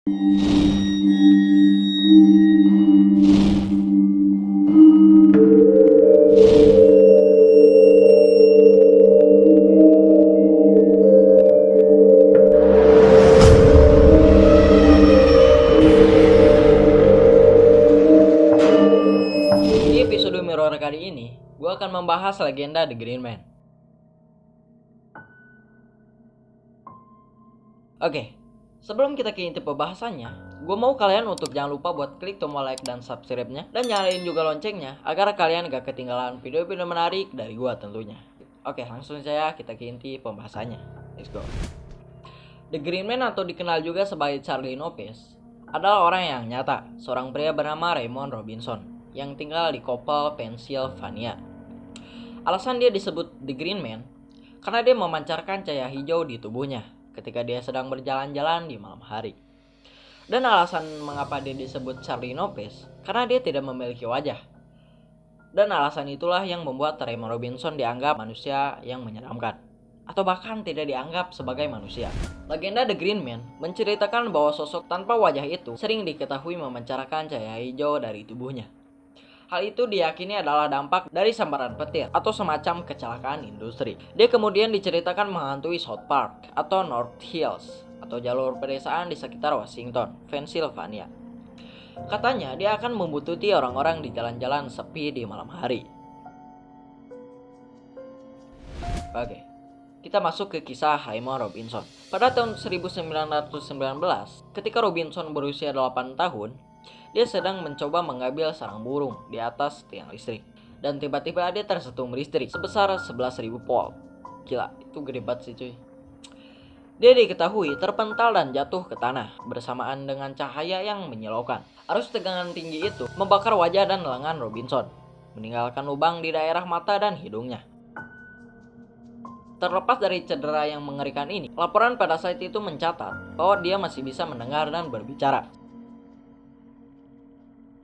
Di episode Mirror kali ini, gue akan membahas legenda The Green Man. Oke, sebelum kita ke inti pembahasannya, gue mau kalian untuk jangan lupa buat klik tombol like dan subscribe-nya, dan nyalain juga loncengnya agar kalian gak ketinggalan video-video menarik dari gue tentunya. Oke, langsung saja kita ke inti pembahasannya. Let's go. The Green Man atau dikenal juga sebagai Charlie Lopez adalah orang yang nyata, seorang pria bernama Raymond Robinson yang tinggal di Coppell, Pennsylvania. Alasan dia disebut The Green Man karena dia memancarkan cahaya hijau di tubuhnya ketika dia sedang berjalan-jalan di malam hari. Dan alasan mengapa dia disebut Charlie Lopez karena dia tidak memiliki wajah. Dan alasan itulah yang membuat Raymond Robinson dianggap manusia yang menyeramkan, atau bahkan tidak dianggap sebagai manusia. Legenda The Green Man menceritakan bahwa sosok tanpa wajah itu sering diketahui memancarkan cahaya hijau dari tubuhnya. Hal itu diyakini adalah dampak dari sambaran petir atau semacam kecelakaan industri. Dia kemudian diceritakan menghantui South Park atau North Hills atau jalur pedesaan di sekitar Washington, Pennsylvania. Katanya dia akan membuntuti orang-orang di jalan-jalan sepi di malam hari. Oke, kita masuk ke kisah Raymond Robinson. Pada tahun 1919, ketika Robinson berusia 8 tahun, dia sedang mencoba mengambil sarang burung di atas tiang listrik. Dan tiba-tiba dia tersetrum listrik sebesar 11.000 volt. Gila, itu gede banget sih cuy. Dia diketahui terpental dan jatuh ke tanah bersamaan dengan cahaya yang menyilaukan. Arus tegangan tinggi itu membakar wajah dan lengan Robinson, meninggalkan lubang di daerah mata dan hidungnya. Terlepas dari cedera yang mengerikan ini, laporan pada saat itu mencatat bahwa dia masih bisa mendengar dan berbicara.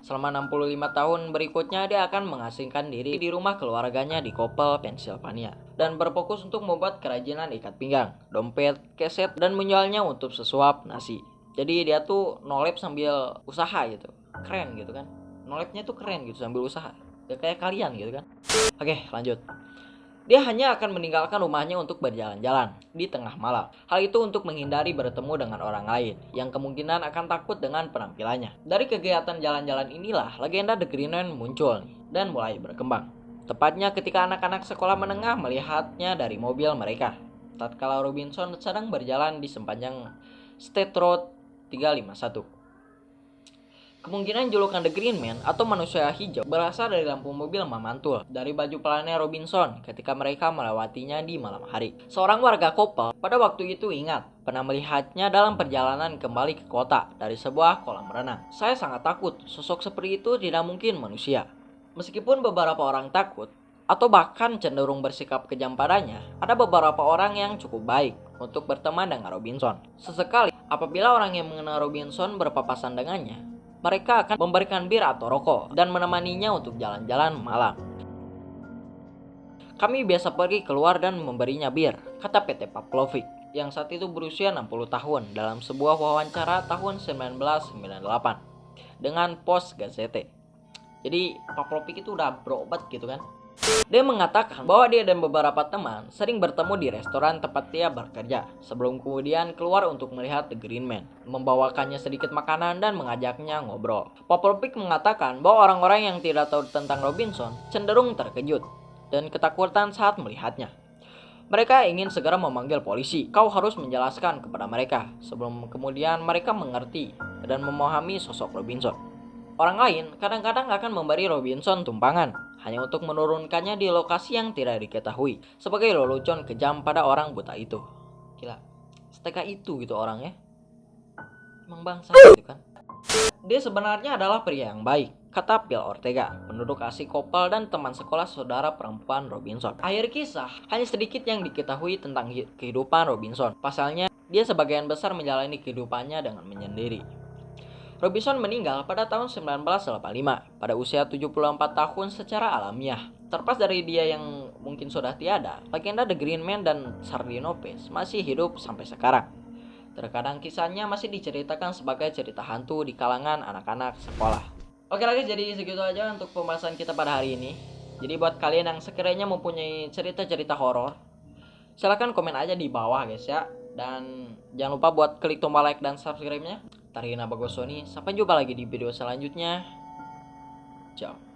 Selama 65 tahun berikutnya dia akan mengasingkan diri di rumah keluarganya di Coppell, Pennsylvania, dan berfokus untuk membuat kerajinan ikat pinggang, dompet, keset, dan menjualnya untuk sesuap nasi. Jadi dia tuh nolep sambil usaha gitu. Keren gitu kan. Nolepnya tuh keren gitu sambil usaha. Ya kayak kalian gitu kan. Oke, lanjut. Dia hanya akan meninggalkan rumahnya untuk berjalan-jalan di tengah malam. Hal itu untuk menghindari bertemu dengan orang lain yang kemungkinan akan takut dengan penampilannya. Dari kegiatan jalan-jalan inilah legenda The Green Man muncul dan mulai berkembang. Tepatnya ketika anak-anak sekolah menengah melihatnya dari mobil mereka. Tatkala Robinson sedang berjalan di sepanjang State Road 351. Kemungkinan julukan The Green Man atau manusia hijau berasal dari lampu mobil memantul dari baju pelannya Robinson ketika mereka melewatinya di malam hari. Seorang warga Coppell pada waktu itu ingat pernah melihatnya dalam perjalanan kembali ke kota dari sebuah kolam renang. Saya sangat takut, sosok seperti itu tidak mungkin manusia. Meskipun beberapa orang takut atau bahkan cenderung bersikap kejam padanya, ada beberapa orang yang cukup baik untuk berteman dengan Robinson. Sesekali apabila orang yang mengenal Robinson berpapasan dengannya, mereka akan memberikan bir atau rokok dan menemaninya untuk jalan-jalan malam. Kami biasa pergi keluar dan memberinya bir, kata PT Pavlovic, yang saat itu berusia 60 tahun dalam sebuah wawancara tahun 1998 dengan Post Gazette. Jadi Pavlovic itu udah berobat gitu kan. Dia mengatakan bahwa dia dan beberapa teman sering bertemu di restoran tempat dia bekerja sebelum kemudian keluar untuk melihat The Green Man, membawakannya sedikit makanan dan mengajaknya ngobrol. Pavlovic mengatakan bahwa orang-orang yang tidak tahu tentang Robinson cenderung terkejut dan ketakutan saat melihatnya. Mereka ingin segera memanggil polisi. Kau harus menjelaskan kepada mereka sebelum kemudian mereka mengerti dan memahami sosok Robinson. Orang lain kadang-kadang akan memberi Robinson tumpangan hanya untuk menurunkannya di lokasi yang tidak diketahui sebagai lelucon kejam pada orang buta itu. Gila, seteka itu gitu orangnya. Emang bangsa gitu kan. Dia sebenarnya adalah pria yang baik, kata Phil Ortega, penduduk asli Coppell dan teman sekolah saudara perempuan Robinson. Akhir kisah, hanya sedikit yang diketahui tentang kehidupan Robinson. Pasalnya, dia sebagian besar menjalani kehidupannya dengan menyendiri. Robinson meninggal pada tahun 1985 pada usia 74 tahun secara alamiah. Terlepas dari dia yang mungkin sudah tiada, legenda The Green Man dan Charlie Lopez masih hidup sampai sekarang. Terkadang kisahnya masih diceritakan sebagai cerita hantu di kalangan anak-anak sekolah. Oke lagi, jadi segitu aja untuk pembahasan kita pada hari ini. Jadi buat kalian yang sekiranya mempunyai cerita-cerita horor, silahkan komen aja di bawah guys ya. Dan jangan lupa buat klik tombol like dan subscribe-nya. Tarina Bagosoni, sampai jumpa lagi di video selanjutnya. Ciao.